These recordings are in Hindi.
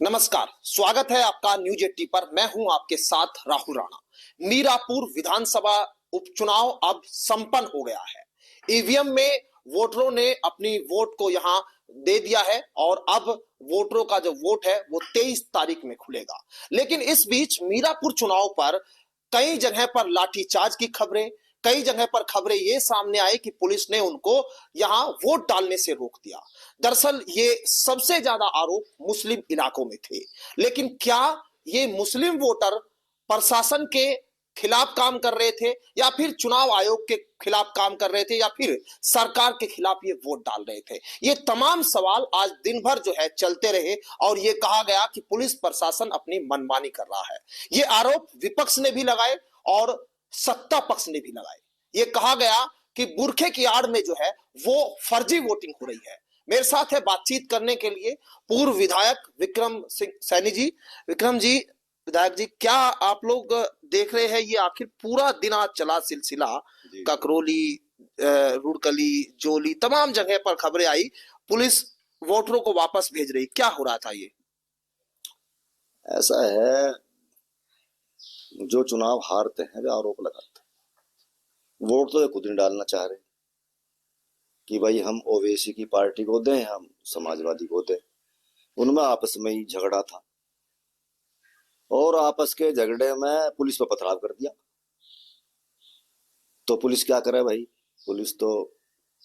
नमस्कार, स्वागत है आपका न्यूज 80 पर। मैं हूं आपके साथ राहुल राणा। मीरापुर विधानसभा उपचुनाव अब संपन्न हो गया है। ईवीएम में वोटरों ने अपनी वोट को यहां दे दिया है और अब वोटरों का जो वोट है वो 23 तारीख में खुलेगा। लेकिन इस बीच मीरापुर चुनाव पर कई जगह पर लाठीचार्ज की खबरें, कई जगह पर खबरें ये सामने आई कि पुलिस ने उनको यहां वोट डालने से रोक दिया। दरअसल ये सबसे ज्यादा आरोप मुस्लिम इलाकों में थे। लेकिन क्या ये मुस्लिम वोटर प्रशासन के खिलाफ काम कर रहे थे या फिर चुनाव आयोग के खिलाफ काम कर रहे थे या फिर सरकार के खिलाफ ये वोट डाल रहे थे? ये तमाम सवाल आज दिन भर जो है चलते रहे और ये कहा गया कि पुलिस प्रशासन अपनी मनमानी कर रहा है। ये आरोप विपक्ष ने भी लगाए और सत्ता पक्ष ने भी लगाए। ये कहा गया कि बुरखे की आड़ में जो है वो फर्जी वोटिंग हो रही है। मेरे साथ है बातचीत करने के लिए पूर्व विधायक विक्रम सिंह सैनी जी। विक्रम जी, विधायक जी, क्या आप लोग देख रहे हैं ये आखिर पूरा दिन आज चला सिलसिला, ककरोली, रुड़कली, जोली, तमाम जगह पर खबरें आई, पुलिस वोटरों को वापस भेज रही, क्या हो रहा था? ये ऐसा है, जो चुनाव हारते हैं वे आरोप लगाते हैं। वोट तो ये खुद नहीं डालना चाह रहे कि भाई हम ओवैसी की पार्टी को दें, हम समाजवादी को दें। उनमें आपस में ही झगड़ा था और आपस के झगड़े में पुलिस पर पथराव कर दिया। तो पुलिस क्या करे भाई? पुलिस तो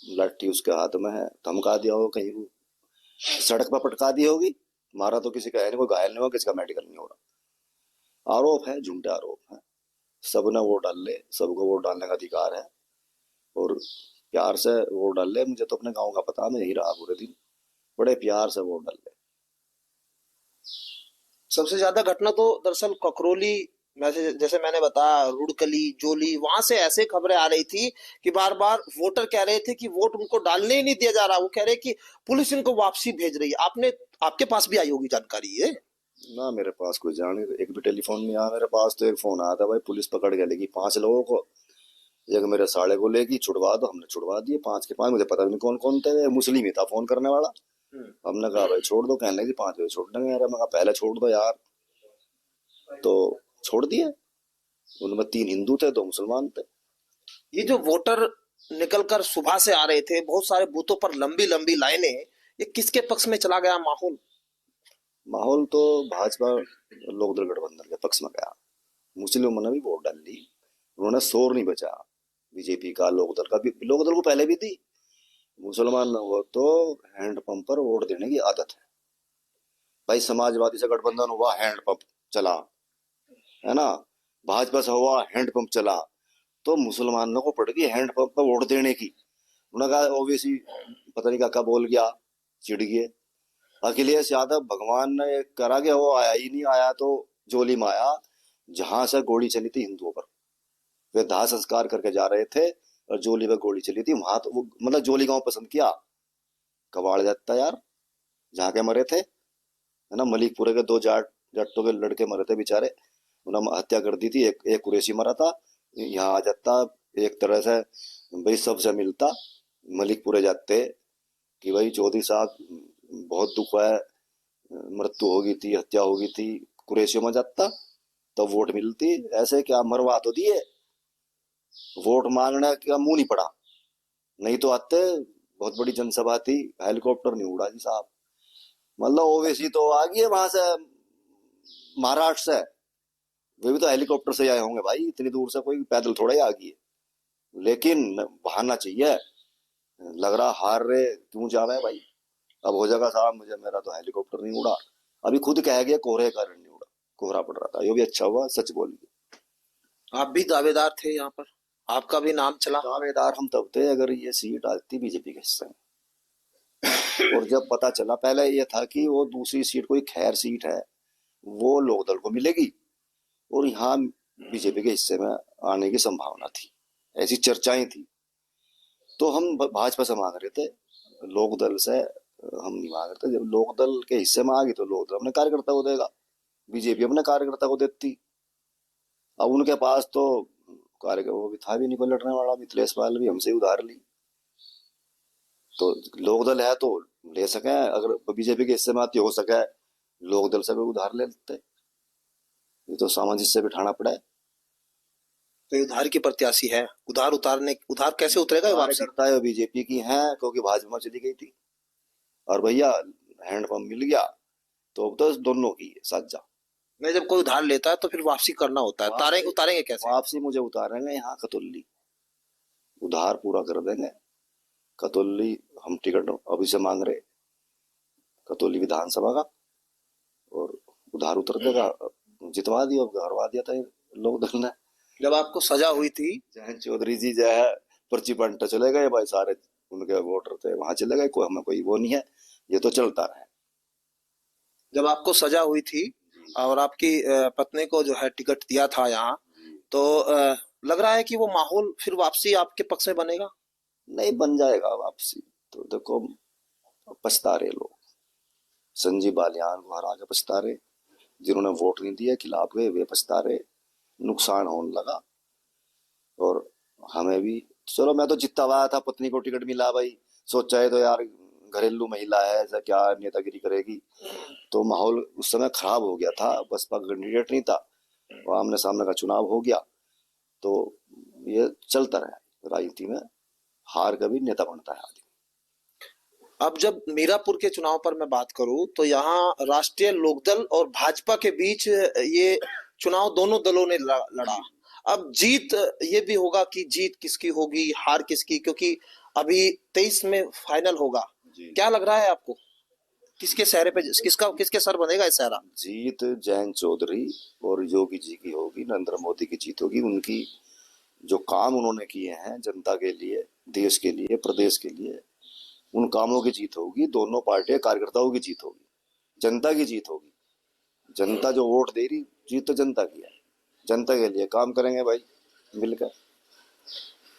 लाठी उसके हाथ में है, धमका दिया हो, कहीं को सड़क पर पटका दी होगी। मारा तो किसी का है नहीं, कोई घायल नहीं हुआ, किसी का मेडिकल नहीं हो रहा। आरोप है, झूठे आरोप है। सबने वोट डाल ले, सबको वोट डालने का अधिकार है और प्यार से वोट डाल ले। मुझे तो अपने गांव का पता, मैं यही रहा पूरे दिन, बड़े प्यार से वोट डाल ले। सबसे ज्यादा घटना तो दरअसल ककरोली में जैसे मैंने बताया, रुड़कली, जोली, वहां से ऐसे खबरें आ रही थी कि बार बार वोटर कह रहे थे कि वोट उनको डालने ही नहीं दिया जा रहा। वो कह रहे कि पुलिस इनको वापसी भेज रही है। आपके पास भी आई होगी जानकारी ये? ना, मेरे पास कोई जान, एक भी टेलीफोन नहीं आया मेरे पास। तो एक फोन आया था, भाई पुलिस पकड़ के लेगी 5 लोगों को, एक मेरे साले को लेगी, छुड़वा दो। हमने छुड़वा दिए 5 के 5। मुझे पता भी नहीं कौन कौन थे, मुस्लिम ही था फोन करने वाला। हमने कहा भाई छोड़ दो, कहने लगी 5 बजे छोड़ देंगे। यार मैं कहा पहले छोड़ दो यार, तो छोड़ दिए। उनमें 3 हिंदू थे, 2 मुसलमान थे। ये जो वोटर निकलकर सुबह से आ रहे थे, बहुत सारे बूथों पर लंबी लंबी लाइनें, ये किसके पक्ष में चला गया माहौल? माहौल तो भाजपा लोकदल गठबंधन के पक्ष में गया। मुस्लिमों ने भी वोट डाल ली, उन्होंने शोर नहीं बचा। बीजेपी का, लोकदल का भी, लोकदल को पहले भी थी। मुसलमान लोगों तो हैंडपंप पर वोट देने की आदत है भाई। समाजवादी से गठबंधन हुआ, हैंडपंप चला, है ना। भाजपा से हुआ, हैंडपंप चला। तो मुसलमानों को पड़ गई हैंडपंप पर वोट देने की। उन्होंने कहा ओबीसी पता नहीं क्या बोल गया, चिढ़ गए। अखिलेश यादव भगवान ने करा गया, वो आया ही नहीं। आया तो जोली में आया, जहां से गोली चली थी हिंदुओं पर। वे दाह संस्कार करके जा रहे थे और जोली में गोली चली थी। वहां तो वो मतलब जोली गांव पसंद किया, कबाड़ जाता यार, जहाँ के मरे थे, है ना। मलिकपुरे के 2 जाटों के लड़के मरे थे बेचारे, उन्होंने हत्या कर दी थी। एक कुरैशी मरा था। यहाँ आ जाता एक तरह से भाई सबसे मिलता, मलिकपुरे जाते कि भाई चौधरी साहब बहुत दुख है, मृत्यु हो गई थी, हत्या हो गई थी, कुरैशियों में जाता तो वोट मिलती। ऐसे क्या मरवा तो दिए, वोट मांगने का मुंह नहीं पड़ा। नहीं तो आते, बहुत बड़ी जनसभा थी, हेलीकॉप्टर नहीं उड़ा जी साहब। मतलब ओवैसी तो आ गई है वहां से, महाराष्ट्र से। वे भी तो हेलीकॉप्टर से आए होंगे भाई, इतनी दूर से कोई पैदल थोड़ा ही आ गई है। लेकिन बहाना चाहिए। लग रहा हार रहे, क्यों जा रहे हैं भाई? अब हो जाएगा साहब, मुझे, मेरा तो हेलीकॉप्टर नहीं उड़ा। अभी खुद कह गया कोहरे के कारण नहीं उड़ा, कोहरा पड़ रहा था। ये भी अच्छा हुआ, सच बोल गए। आप भी दावेदार थे यहाँ पर, आपका भी नाम चला। दावेदार हम तब थे अगर ये सीट आती बीजेपी के हिस्से में। और जब पता चला, पहले ये था कि वो दूसरी सीट कोई खैर सीट है, वो लोकदल को मिलेगी और यहाँ बीजेपी के हिस्से में आने की संभावना थी, ऐसी चर्चाएं थी। तो हम भाजपा से मांग रहे थे, लोकदल से हम नहीं मांग रहे थे। जब लोकदल के हिस्से में आ गई तो लोकदल अपने कार्यकर्ता को देगा, बीजेपी अपने कार्यकर्ता को देती। अब उनके पास तो कार्यकर्ता वो भी था भी नहीं, कोई लड़ने वाला। मिथिलेश पाल भी हमसे उधार ली। तो लोकदल है तो ले सके, अगर बीजेपी के हिस्से में आती हो सके लोक दल से भी उधार ले लेते। ये तो सामंजस्य बिठाना पड़ा है। तो ये उधार की प्रत्याशी है, उधार कैसे उतरेगा ये वापसी? कार्यकर्ता है बीजेपी की हैं क्योंकि भाजपा में चली गई थी, और भैया हैंडपंप मिल गया तो अब तो दोनों की है साझा। नहीं, जब कोई उधार लेता है तो फिर वापसी करना होता है, उतारेंगे कैसे? वापसी मुझे उतारेंगे यहाँ कतुल्ली, उधार पूरा कर देंगे। कतुल्ली हम टिकट अभी से मांग रहे, कतुल्ली विधानसभा का, और उधार उतर देगा। जितवा दिया, हरवा दिया था लोग दल ने। जब आपको सजा हुई थी, जयंत चौधरी जी जो है पर्ची बंटने चले गए भाई, सारे उनके वोटर थे वहां चले गए, कोई हमें कोई वो नहीं है, ये तो चलता रहे। जब आपको सजा हुई थी और आपकी पत्नी को जो है टिकट दिया था यहाँ, तो लग रहा है कि वो माहौल फिर वापसी आपके पक्ष में बनेगा? नहीं बन जाएगा वापसी तो। देखो पछता रहे लोग, संजीव बालियान को हरा के पछता रहे, जिन्होंने वोट नहीं दिया खिलाफ गए वे पछता रहे, नुकसान होने लगा। और हमें भी, चलो मैं तो जितना हुआ था, पत्नी को टिकट मिला भाई, सोचा है तो यार घरेलू महिला है, ऐसा क्या नेतागिरी करेगी, तो माहौल उस समय खराब हो गया था, बसपा का कैंडिडेट नहीं था, और आमने सामने का चुनाव हो गया, तो ये चलता रहा राजनीति में, हार कभी नेता बनता है आदमी। अब जब मीरापुर के चुनाव पर मैं बात करूं तो यहाँ राष्ट्रीय लोकदल और भाजपा के बीच ये चुनाव दोनों दलों ने लड़ा। अब जीत ये भी होगा कि जीत किसकी होगी, हार किसकी, क्योंकि अभी 23 में फाइनल होगा। क्या लग रहा है आपको, किसके चेहरे पे किसके सर बनेगा ये चेहरा? जीत जयंत चौधरी और योगी जी की होगी, नरेंद्र मोदी की जीत होगी। उनकी जो काम उन्होंने किए हैं जनता के लिए, देश के लिए, प्रदेश के लिए, उन कामों की जीत होगी। दोनों पार्टियां कार्यकर्ताओं की जीत होगी, जनता की जीत होगी। जनता जो वोट दे रही, जीत तो जनता की है। जनता के लिए काम करेंगे भाई मिलकर।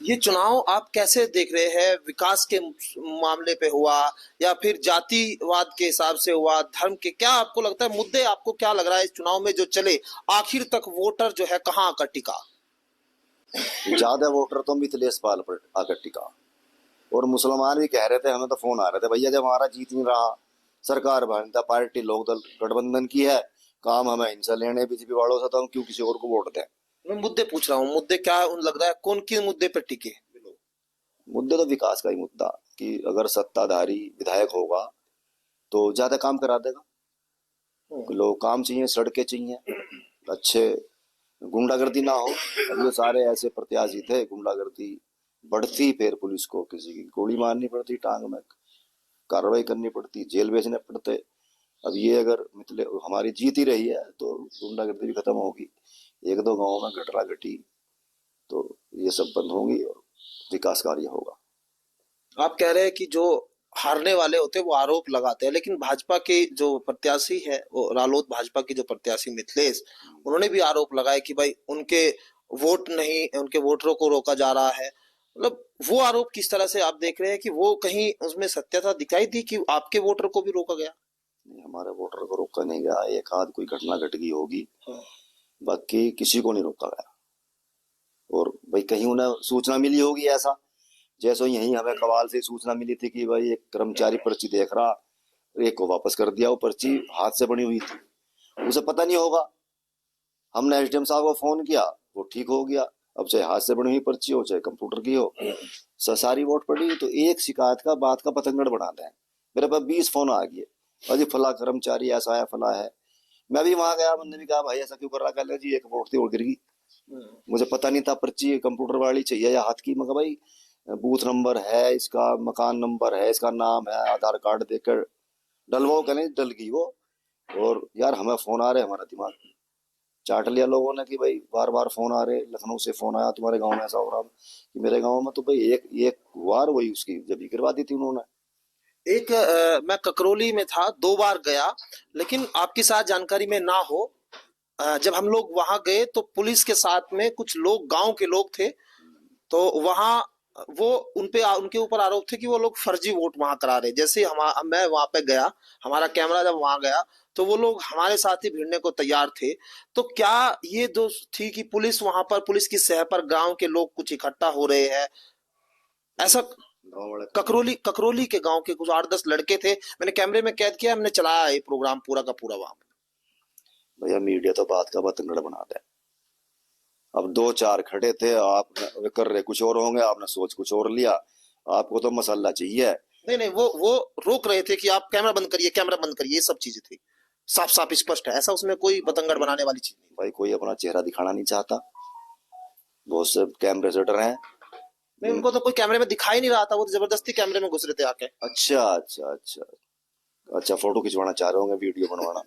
ये चुनाव आप कैसे देख रहे हैं? विकास के मामले पे हुआ या फिर जातिवाद के हिसाब से हुआ, धर्म के, क्या आपको लगता है मुद्दे, आपको क्या लग रहा है इस चुनाव में जो चले, आखिर तक वोटर जो है कहाँ आकर टिका? ज्यादा वोटर तो मिथिलेश पाल पर आकर टिका, और मुसलमान भी कह रहे थे, हमें तो फोन आ रहे थे, भैया जब हमारा जीत नहीं रहा, सरकार जनता पार्टी लोकदल गठबंधन की है, काम हमें इनसे लेने बीजेपी वालों से, तो हम क्यों किसी और को वोट दें। मैं मुद्दे पूछ रहा हूँ, मुद्दे क्या उन लग रहा है, कौन किन मुद्दे पर टिके? मुद्दे तो विकास का ही मुद्दा, कि अगर सत्ताधारी विधायक होगा तो ज्यादा काम करा देगा। लोग काम चाहिए, सड़कें चाहिए, अच्छे, गुंडागर्दी ना हो। अब ये सारे ऐसे प्रत्याशी थे, गुंडागर्दी बढ़ती, फिर पुलिस को किसी की गोली मारनी पड़ती, टांग में कार्रवाई करनी पड़ती, जेल भेजने पड़ते। अब ये अगर मतलब हमारी जीत ही रही है तो गुंडागर्दी भी खत्म होगी, एक दो गांवों में घटना घटी तो ये सब बंद होंगी और विकास कार्य होगा। आप कह रहे हैं कि जो हारने वाले होते हैं वो आरोप लगाते हैं, लेकिन भाजपा के जो प्रत्याशी है, वो रालोद भाजपा की जो प्रत्याशी मिथिलेश, उन्होंने भी आरोप लगाया कि भाई उनके वोट नहीं, उनके वोटरों को रोका जा रहा है। मतलब वो आरोप किस तरह से आप देख रहे हैं कि वो कहीं उसमें सत्यता दिखाई दी कि आपके वोटर को भी रोका गया? नहीं, हमारे वोटर को रोका नहीं गया, एक आध कोई घटना घट गई होगी, हाँ। बाकी किसी को नहीं रोका गया। और भाई कहीं उन्हें सूचना मिली होगी, ऐसा जैसे यही हमें कवाल से सूचना मिली थी कि भाई एक कर्मचारी पर्ची देख रहा, एक को वापस कर दिया, वो पर्ची हाथ से बनी हुई थी, उसे पता नहीं होगा। हमने एसडीएम साहब को फोन किया, वो ठीक हो गया। अब चाहे हाथ से बनी हुई पर्ची हो, चाहे कंप्यूटर की हो, सारी वोट पड़ी, तो एक शिकायत का बात का पतंगड़ बना दें। मेरे पास 20 फोन आ गए, अजी फला कर्मचारी ऐसा है, फला है। मैं भी वहां गया, मैंने भी कहा भाई ऐसा क्यों कर रहा, कह जी एक वोट थी और गिर गई, मुझे पता नहीं था पर्ची कंप्यूटर वाली चाहिए या हाथ की। मगर भाई बूथ नंबर है इसका, मकान नंबर है इसका, नाम है, आधार कार्ड देकर डलवाओ, कहने डल गई वो। और यार हमें फोन आ रहे, हमारा दिमाग चाट लिया लोगों ने कि भाई बार बार फोन आ रहे, लखनऊ से फोन आया तुम्हारे गांव में ऐसा हो रहा, कि मेरे गांव में तो भाई एक एक बार वही उसकी जब ही करवा दी थी उन्होंने। एक मैं ककरोली में था, 2 बार गया, लेकिन आपकी साथ जानकारी में ना हो, जब हम लोग वहां गए तो पुलिस के साथ में कुछ लोग, गांव के लोग थे, तो वहां वो उनके ऊपर आरोप थे कि वो लोग फर्जी वोट वहां करा रहे। जैसे मैं वहां पे गया, हमारा कैमरा जब वहां गया तो वो लोग हमारे साथ ही भिड़ने को तैयार थे। तो क्या ये दोस्त थी कि पुलिस वहां पर, पुलिस की सह पर गांव के लोग कुछ इकट्ठा हो रहे हैं, ऐसा गाँव वाले ककरोली के गांव के कुछ 8-10 लड़के थे, मैंने कैमरे में कैद किया, हमने चलाया ये प्रोग्राम पूरा का पूरा वहां पे। भैया मीडिया तो बात का बतंगड़ बना दे। अब दो चार खड़े थे, आप कर रहे कुछ और होंगे, आपने सोच कुछ और लिया। आपको तो मसाला चाहिए। नहीं नहीं, वो रोक रहे थे कि आप कैमरा बंद करिए, कैमरा बंद करिए, ये सब चीजें थी, साफ साफ स्पष्ट है, ऐसा उसमें कोई बतंगड़ बनाने वाली चीज नहीं। भाई कोई अपना चेहरा दिखाना नहीं चाहता, बहुत से कैमरे से डर हैं। नहीं, उनको तो कोई कैमरे में दिखाई नहीं रहा था, वो तो जबरदस्ती कैमरे में घुस रहे थे आके। अच्छा अच्छा अच्छा अच्छा, फोटो खिंचवाना चाह रहे होंगे, वीडियो बनवाना।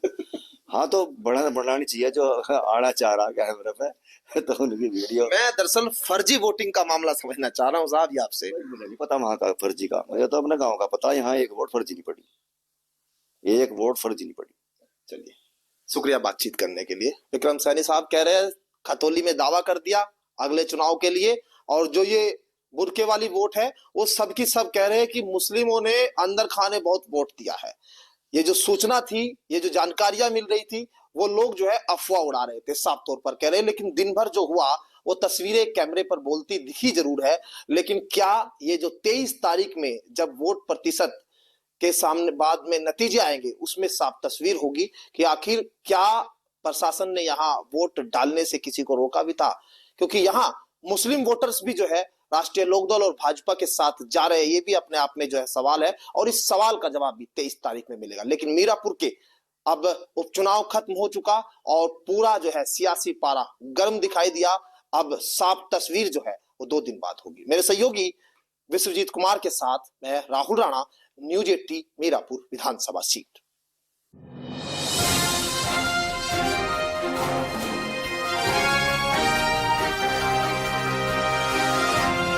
हाँ तो बढ़ानी चाहिए जो आड़ा चाह रहा कैमरे पे, तो उनकी वीडियो। मैं दरअसल फर्जी वोटिंग का मामला समझना चाह रहा हूँ साहब ये आपसे। मुझे नहीं पता वहां का फर्जी का, मुझे तो अपने गांव का पता। यहाँ एक वोट फर्जी नहीं पड़ी, एक वोट फर्जी नहीं पड़ी। चलिए, शुक्रिया बातचीत करने के लिए। विक्रम सैनी साहब कह रहे हैं खतौली में दावा कर दिया अगले चुनाव के लिए, और जो ये बुरके वाली वोट है वो सबकी सब कह रहे हैं कि मुस्लिमों ने अंदर खाने बहुत वोट दिया है। ये जो सूचना थी, ये जो जानकारियां मिल रही थी, वो लोग जो है अफवाह उड़ा रहे थे, साफ तौर पर कह रहे हैं। लेकिन दिन भर जो हुआ वो तस्वीरें कैमरे पर बोलती दिखी जरूर है, लेकिन क्या ये जो 23 तारीख में जब वोट प्रतिशत के सामने बाद में नतीजे आएंगे उसमें साफ तस्वीर होगी कि आखिर क्या प्रशासन ने यहाँ वोट डालने से किसी को रोका भी था। क्योंकि यहाँ मुस्लिम वोटर्स भी जो है राष्ट्रीय लोकदल और भाजपा के साथ जा रहे हैं, ये भी अपने आप में जो है सवाल है, और इस सवाल का जवाब भी 23 तारीख में मिलेगा। लेकिन मीरापुर के अब उपचुनाव खत्म हो चुका और पूरा जो है सियासी पारा गर्म दिखाई दिया। अब साफ तस्वीर जो है वो 2 दिन बाद होगी। मेरे सहयोगी विश्वजीत कुमार के साथ मैं राहुल राणा, न्यूज 80 मीरापुर विधानसभा सीट।